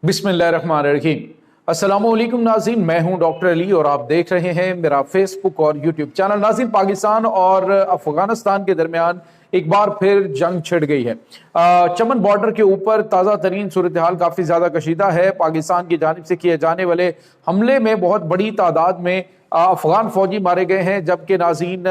बिस्मिल्लाहिर्रहमानिर्रहीम। अस्सलामुअलैकुम नाज़रीन, मैं हूं डॉक्टर अली और आप देख रहे हैं मेरा फेसबुक और यूट्यूब चैनल। नाज़रीन, पाकिस्तान और अफगानिस्तान के दरमियान एक बार फिर जंग छिड़ गई है। चमन बॉर्डर के ऊपर ताज़ा तरीन सूरत हाल काफ़ी ज़्यादा कशीदा है। पाकिस्तान की जानिब से किए जाने वाले हमले में बहुत बड़ी तादाद में अफगान फौजी मारे गए हैं, जबकि नाज़रीन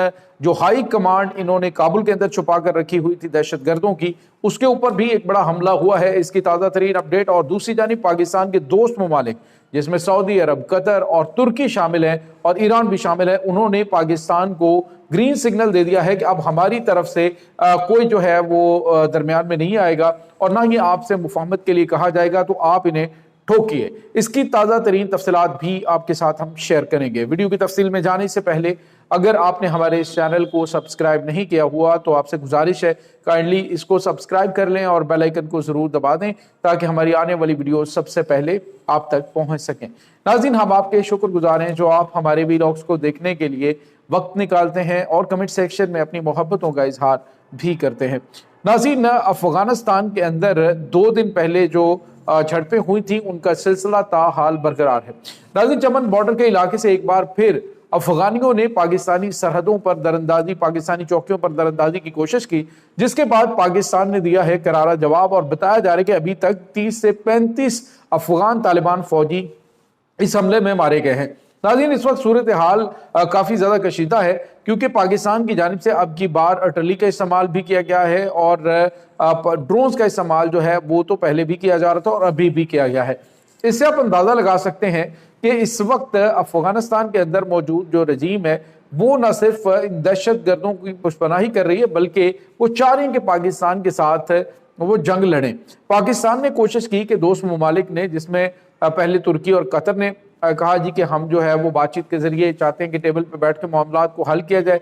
जो हाई कमांड इन्होंने काबुल के अंदर छुपा कर रखी हुई थी दहशत गर्दों की, उसके ऊपर भी एक बड़ा हमला हुआ है। इसकी ताज़ा तरीन अपडेट। और दूसरी जानिब पाकिस्तान के दोस्त ममालिक जिसमें सऊदी अरब, कतर और तुर्की शामिल हैं और ईरान भी शामिल है, उन्होंने पाकिस्तान को ग्रीन सिग्नल दे दिया है कि अब हमारी तरफ से कोई जो है वो दरमियान में नहीं आएगा और ना ही आपसे मुफाहमत के लिए कहा जाएगा, तो आप इन्हें ठोकिए। इसकी ताज़ा तरीन तफसीलात भी आपके साथ हम शेयर करेंगे। वीडियो की तफसील में जाने से पहले अगर आपने हमारे इस चैनल को सब्सक्राइब नहीं किया हुआ तो आपसे गुजारिश है, काइंडली इसको सब्सक्राइब कर लें और बेल आइकन को ज़रूर दबा दें ताकि हमारी आने वाली वीडियो सबसे पहले आप तक पहुंच सकें। नाज़रीन, हम आपके शुक्रगुजार हैं जो आप हमारे वीडियोस को देखने के लिए वक्त निकालते हैं और कमेंट सेक्शन में अपनी मोहब्बतों का इजहार भी करते हैं। नाज़रीन, अफगानिस्तान के अंदर 2 दिन पहले जो झड़पें हुई थी उनका सिलसिला ताहाल बरकरार है। नाज़रीन, चमन बॉर्डर के इलाके से एक बार फिर अफगानियों ने पाकिस्तानी सरहदों पर दरअंदाजी, पाकिस्तानी चौकियों पर दरअंदाजी की कोशिश की, जिसके बाद पाकिस्तान ने दिया है करारा जवाब और बताया जा रहा है कि अभी तक 30 से 35 अफगान तालिबान फौजी इस हमले में मारे गए हैं। नाज़रीन, इस वक्त सूरत हाल काफ़ी ज़्यादा कशीदा है क्योंकि पाकिस्तान की जानिब से अब की बार आर्टिलरी का इस्तेमाल भी किया गया है और ड्रोन्स का इस्तेमाल जो है वो तो पहले भी किया जा रहा था और अभी भी किया गया है। इससे आप अंदाज़ा लगा सकते हैं कि इस वक्त अफगानिस्तान के अंदर मौजूद जो रजीम है वो न सिर्फ दहशत गर्दों की पुष्पनाही कर रही है बल्कि वो चाह रही है कि पाकिस्तान के साथ वो जंग लड़ें। पाकिस्तान ने कोशिश की कि दोस्त ममालिक ने, जिसमें पहले तुर्की और कतर ने कहा जी कि हम जो है वो बातचीत के जरिए चाहते हैं कि टेबल पर बैठ के मामलात को हल किया जाए।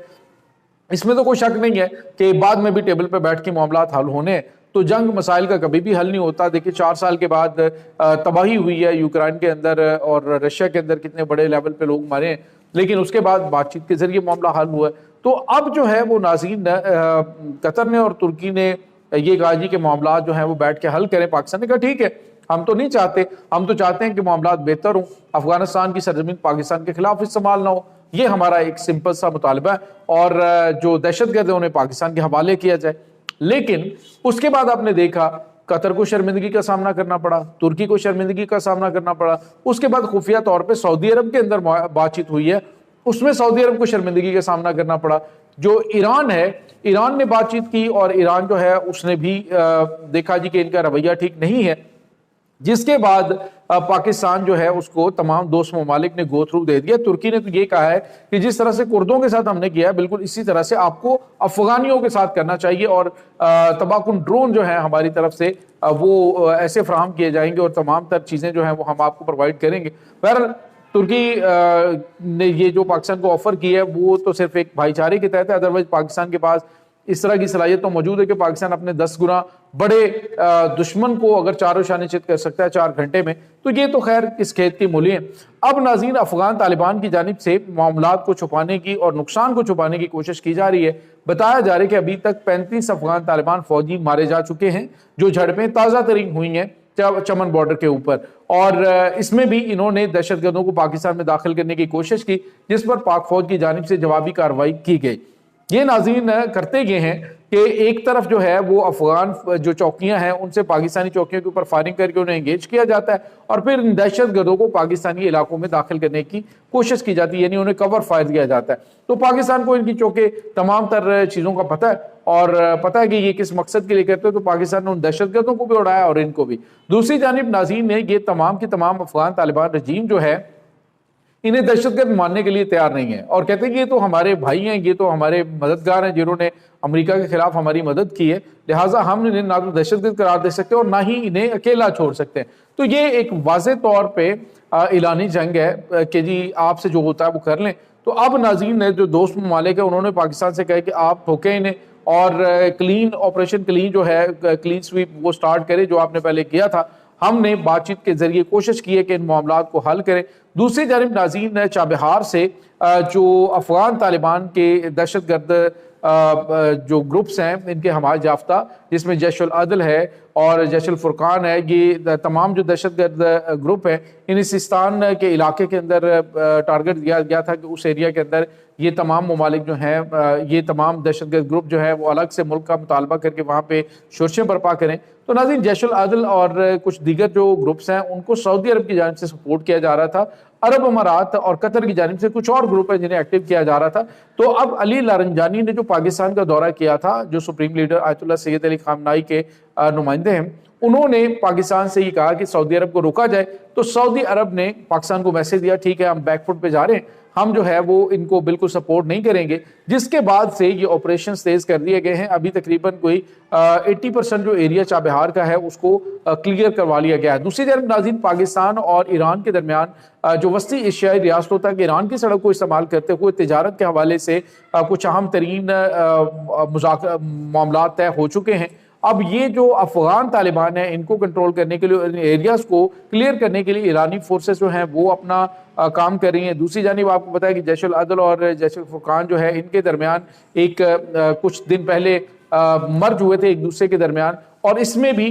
इसमें तो कोई शक नहीं है कि बाद में भी टेबल पर बैठ के मामलात हल होने, तो जंग मसाइल का कभी भी हल नहीं होता। देखिए 4 साल के बाद तबाही हुई है यूक्रेन के अंदर और रशिया के अंदर, कितने बड़े लेवल पे लोग मरे हैं, लेकिन उसके बाद बातचीत के जरिए मामला हल हुआ है। तो अब जो है वो नाज़रीन कतर ने और तुर्की ने ये कहा जी कि मामला जो है वो बैठ के हल करें। पाकिस्तान ने कहा ठीक है, हम तो नहीं चाहते, हम तो चाहते हैं कि मामला बेहतर हो, अफगानिस्तान की सरजमीन पाकिस्तान के खिलाफ इस्तेमाल ना हो। ये हमारा एक सिंपल सा मुतालबा है और जो दहशतगर्द है उन्हें पाकिस्तान के हवाले किया जाए। लेकिन उसके बाद आपने देखा कतर को शर्मिंदगी का सामना करना पड़ा, तुर्की को शर्मिंदगी का सामना करना पड़ा। उसके बाद खुफिया तौर पे सऊदी अरब के अंदर बातचीत हुई है, उसमें सऊदी अरब को शर्मिंदगी का सामना करना पड़ा। जो ईरान है, ईरान ने बातचीत की और ईरान जो है उसने भी देखा जी कि इनका रवैया ठीक नहीं है, जिसके बाद पाकिस्तान जो है उसको तमाम दोस्त ममालिक ने गो थ्रू दे दिया। तुर्की ने तो ये कहा है कि जिस तरह से कुर्दों के साथ हमने किया है बिल्कुल इसी तरह से आपको अफगानियों के साथ करना चाहिए और तबाहकुन ड्रोन जो है हमारी तरफ से वो ऐसे फराहम किए जाएंगे और तमाम तर चीज़ें जो हैं वो हम आपको प्रोवाइड करेंगे। बहरहाल तुर्की ने ये जो पाकिस्तान को ऑफर की है वो तो सिर्फ एक भाईचारे के तहत है, अदरवाइज पाकिस्तान के पास इस तरह की सलाहियत तो मौजूद है कि पाकिस्तान अपने 10 गुना बड़े दुश्मन को अगर चारों शाने चित कर सकता है 4 घंटे में, तो ये तो खैर इस खेत की मूली है। अब नाज़रीन, अफगान तालिबान की जानिब से मामलात को छुपाने की और नुकसान को छुपाने की कोशिश की जा रही है। बताया जा रहा है कि अभी तक 35 अफगान तालिबान फौजी मारे जा चुके हैं, जो झड़पें ताज़ा तरीन हुई हैं चमन बॉर्डर के ऊपर। और इसमें भी इन्होंने दहशतगर्दों को पाकिस्तान में दाखिल करने की कोशिश की, जिस पर पाक फौज की जानिब से जवाबी कार्रवाई की गई। ये नाज़रीन करते ये हैं कि एक तरफ जो है वो अफगान जो चौकियां हैं उनसे पाकिस्तानी चौकियों के ऊपर फायरिंग करके उन्हें एंगेज किया जाता है और फिर दहशतगर्दों को पाकिस्तानी इलाकों में दाखिल करने की कोशिश की जाती है, यानी उन्हें कवर फायर दिया जाता है। तो पाकिस्तान को इनकी चौके तमाम तर चीज़ों का पता है और पता है कि ये किस मकसद के लिए करते हैं, तो पाकिस्तान ने उन दहशतगर्दों को भी उड़ाया और इनको भी। दूसरी जानिब नाज़रीन ने ये तमाम की तमाम अफगान तालिबान रजीम जो है इन्हें दहशतगर्द मानने के लिए तैयार नहीं है और कहते हैं कि ये तो हमारे भाई हैं, ये तो हमारे मददगार हैं जिन्होंने अमेरिका के खिलाफ हमारी मदद की है, लिहाजा हम इन्हें ना तो दहशतगर्द करार दे सकते और ना ही इन्हें अकेला छोड़ सकते हैं। तो ये एक वाज़ेह तौर पे ऐलानी जंग है कि जी आपसे जो होता है वो कर लें। तो अब नाज़रीन ने जो दोस्त ममालिक है उन्होंने पाकिस्तान से कहा कि आप ठोकें इन्हें और क्लीन ऑपरेशन क्लीन जो है क्लीन स्वीप वो स्टार्ट करें जो आपने पहले किया था। हमने बातचीत के जरिए कोशिश की है कि इन मामलात को हल करें। दूसरी जानिब नाज़रीन चाबहार से जो अफगान तालिबान के दहशतगर्द جو گروپس ہیں ان کے حمایت یافتہ، جس میں جیش العدل ہے اور جیش الفرقان ہے، یہ تمام جو دہشت گرد گروپ ہیں انہیں سیستان کے علاقے کے اندر ٹارگٹ دیا گیا تھا کہ اس ایریا کے اندر یہ تمام ممالک جو ہیں، یہ تمام دہشت گرد گروپ جو ہے وہ الگ سے ملک کا مطالبہ کر کے وہاں پہ شورشیں برپا کریں۔ تو ناظرین، جیش العدل اور کچھ دیگر جو گروپس ہیں ان کو سعودی عرب کی جانب سے سپورٹ کیا جا رہا تھا، عرب امارات اور قطر کی جانب سے کچھ اور گروپ ہیں جنہیں ایکٹیو کیا جا رہا تھا۔ تو اب علی لارنجانی نے جو پاکستان کا دورہ کیا تھا، جو سپریم لیڈر آیت اللہ سید علی خامنائی کے نمائندے ہیں، انہوں نے پاکستان سے یہ کہا کہ سعودی عرب کو روکا جائے۔ تو سعودی عرب نے پاکستان کو میسج دیا، ٹھیک ہے ہم بیک فٹ پہ جا رہے ہیں، ہم جو ہے وہ ان کو بالکل سپورٹ نہیں کریں گے، جس کے بعد سے یہ آپریشنز تیز کر دیے گئے ہیں۔ ابھی تقریباً کوئی 80% جو ایریا چابہار کا ہے اس کو کلیئر کروا لیا گیا ہے۔ دوسری جانب ناظرین، پاکستان اور ایران کے درمیان جو وسطی ایشیائی ریاستوں تک ایران کی سڑک کو استعمال کرتے ہوئے تجارت کے حوالے سے کچھ اہم ترین معاملات طے ہو چکے ہیں۔ اب یہ جو افغان طالبان ہیں ان کو کنٹرول کرنے کے لیے، ان ایریاز کو کلیئر کرنے کے لیے ایرانی فورسز جو ہیں وہ اپنا کام کر رہی ہیں۔ دوسری جانب آپ کو پتا ہے کہ جیش العدل اور جیش الفرقان جو ہے ان کے درمیان ایک کچھ دن پہلے مرج ہوئے تھے ایک دوسرے کے درمیان، اور اس میں بھی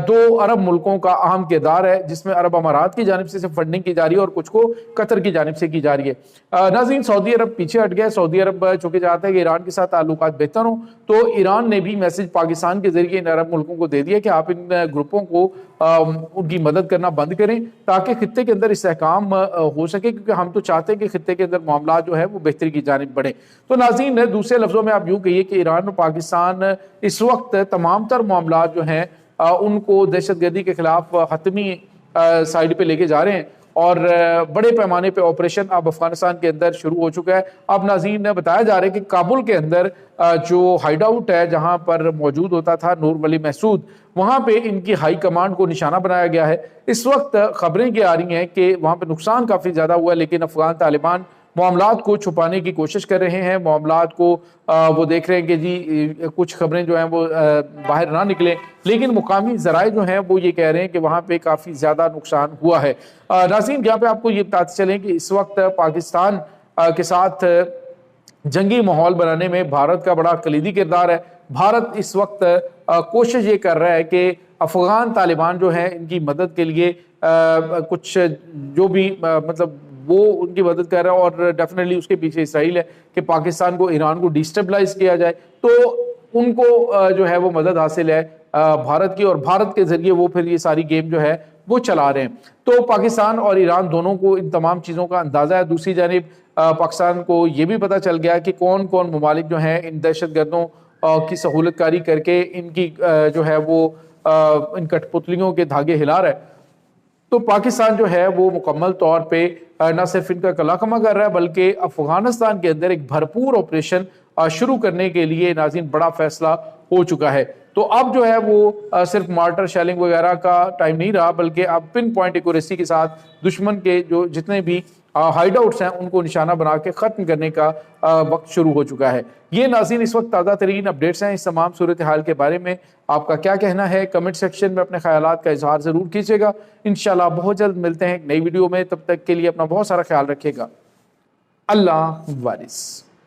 2 عرب ملکوں کا اہم کردار ہے، جس میں عرب امارات کی جانب سے فنڈنگ کی جا رہی ہے اور کچھ کو قطر کی جانب سے کی جا رہی ہے۔ ناظرین، سعودی عرب پیچھے ہٹ گیا۔ سعودی عرب چونکہ چاہتا ہے کہ ایران کے ساتھ تعلقات بہتر ہوں، تو ایران نے بھی میسج پاکستان کے ذریعے ان عرب ملکوں کو دے دیا کہ آپ ان گروپوں کو ان کی مدد کرنا بند کریں تاکہ خطے کے اندر استحکام ہو سکے، کیونکہ ہم تو چاہتے ہیں کہ خطے کے اندر معاملات جو ہے وہ بہتری کی جانب بڑھیں۔ تو ناظرین، دوسرے لفظوں میں آپ یوں کہیے کہ ایران اور پاکستان اس وقت تمام تر معاملات جو ہیں ان کو دہشت گردی کے خلاف حتمی سائیڈ پہ لے کے جا رہے ہیں، اور بڑے پیمانے پہ آپریشن اب افغانستان کے اندر شروع ہو چکا ہے۔ اب ناظرین بتایا جا رہا ہے کہ کابل کے اندر جو ہائیڈ آؤٹ ہے جہاں پر موجود ہوتا تھا نور ولی محسود، وہاں پہ ان کی ہائی کمانڈ کو نشانہ بنایا گیا ہے۔ اس وقت خبریں یہ آ رہی ہیں کہ وہاں پہ نقصان کافی زیادہ ہوا ہے، لیکن افغان طالبان معاملات کو چھپانے کی کوشش کر رہے ہیں، معاملات کو وہ دیکھ رہے ہیں کہ جی کچھ خبریں جو ہیں وہ باہر نہ نکلیں، لیکن مقامی ذرائع جو ہیں وہ یہ کہہ رہے ہیں کہ وہاں پہ کافی زیادہ نقصان ہوا ہے۔ ناظرین، یہاں پہ آپ کو یہ بتاتے چلیں کہ اس وقت پاکستان کے ساتھ جنگی ماحول بنانے میں بھارت کا بڑا کلیدی کردار ہے۔ بھارت اس وقت کوشش یہ کر رہا ہے کہ افغان طالبان جو ہیں ان کی مدد کے لیے کچھ جو بھی مطلب وہ ان کی مدد کر رہا ہے، اور ڈیفینیٹلی اس کے پیچھے اسرائیل ہے کہ پاکستان کو، ایران کو ڈیسٹیبلائز کیا جائے، تو ان کو جو ہے وہ مدد حاصل ہے بھارت کی، اور بھارت کے ذریعے وہ پھر یہ ساری گیم جو ہے وہ چلا رہے ہیں۔ تو پاکستان اور ایران دونوں کو ان تمام چیزوں کا اندازہ ہے۔ دوسری جانب پاکستان کو یہ بھی پتہ چل گیا کہ کون کون ممالک جو ہیں ان دہشت گردوں کی سہولت کاری کر کے ان کی جو ہے وہ ان کٹ پتلیوں کے دھاگے ہلا رہا ہے۔ تو پاکستان جو ہے وہ مکمل طور پہ نہ صرف ان کا کلا کما کر رہا ہے، بلکہ افغانستان کے اندر ایک بھرپور آپریشن شروع کرنے کے لیے ناظرین بڑا فیصلہ ہو چکا ہے۔ تو اب جو ہے وہ صرف مارٹر شیلنگ وغیرہ کا ٹائم نہیں رہا، بلکہ اب پن پوائنٹ ایکوریسی کے ساتھ دشمن کے جو جتنے بھی ہائیڈ آؤٹس ہیں ان کو نشانہ بنا کے ختم کرنے کا وقت شروع ہو چکا ہے۔ یہ ناظرین اس وقت تازہ ترین اپڈیٹس ہیں۔ اس تمام صورتحال کے بارے میں آپ کا کیا کہنا ہے؟ کمنٹ سیکشن میں اپنے خیالات کا اظہار ضرور کیجیے گا۔ انشاءاللہ بہت جلد ملتے ہیں ایک نئی ویڈیو میں، تب تک کے لیے اپنا بہت سارا خیال رکھیے گا۔ اللہ وارث۔